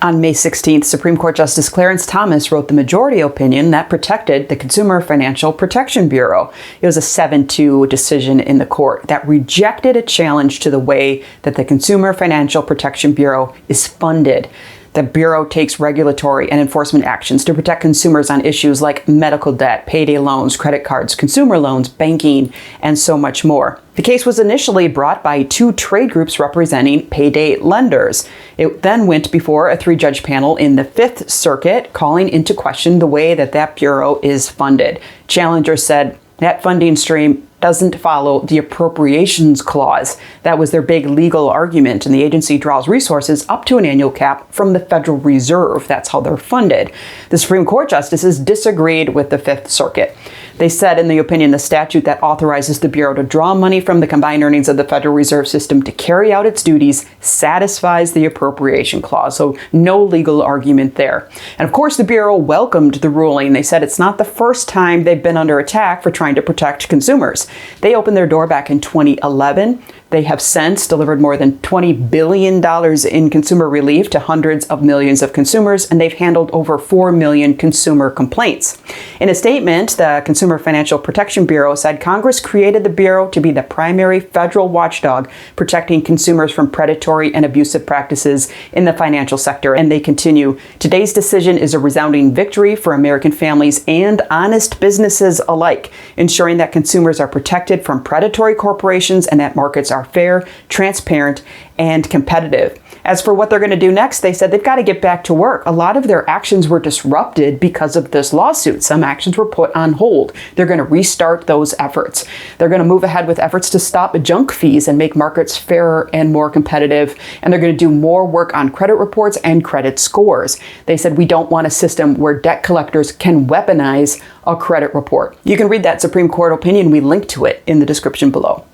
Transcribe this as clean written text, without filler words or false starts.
On May 16th, Supreme Court Justice Clarence Thomas wrote the majority opinion that protected the Consumer Financial Protection Bureau. It was a 7-2 decision in the court that rejected a challenge to the way that the Consumer Financial Protection Bureau is funded. The Bureau takes regulatory and enforcement actions to protect consumers on issues like medical debt, payday loans, credit cards, consumer loans, banking, and so much more. The case was initially brought by 2 trade groups representing payday lenders. It then went before a 3-judge panel in the Fifth Circuit, calling into question the way that bureau is funded. Challengers said that funding stream doesn't follow the Appropriations Clause. That was their big legal argument, and the agency draws resources up to an annual cap from the Federal Reserve. That's how they're funded. The Supreme Court justices disagreed with the Fifth Circuit. They said in the opinion the statute that authorizes the Bureau to draw money from the combined earnings of the Federal Reserve System to carry out its duties satisfies the Appropriation Clause, so no legal argument there. And of course, the Bureau welcomed the ruling. They said it's not the first time they've been under attack for trying to protect consumers. They opened their door back in 2011. They have since delivered more than $20 billion in consumer relief to hundreds of millions of consumers, and they've handled over 4 million consumer complaints. In a statement, the Consumer Financial Protection Bureau said Congress created the Bureau to be the primary federal watchdog protecting consumers from predatory and abusive practices in the financial sector. And they continue, today's decision is a resounding victory for American families and honest businesses alike, ensuring that consumers are protected from predatory corporations and that markets are fair, transparent, and competitive. As for what they're going to do next, they said they've got to get back to work. A lot of their actions were disrupted because of this lawsuit. Some actions were put on hold. They're going to restart those efforts. They're going to move ahead with efforts to stop junk fees and make markets fairer and more competitive. And they're going to do more work on credit reports and credit scores. They said we don't want a system where debt collectors can weaponize a credit report. You can read that Supreme Court opinion. We link to it in the description below.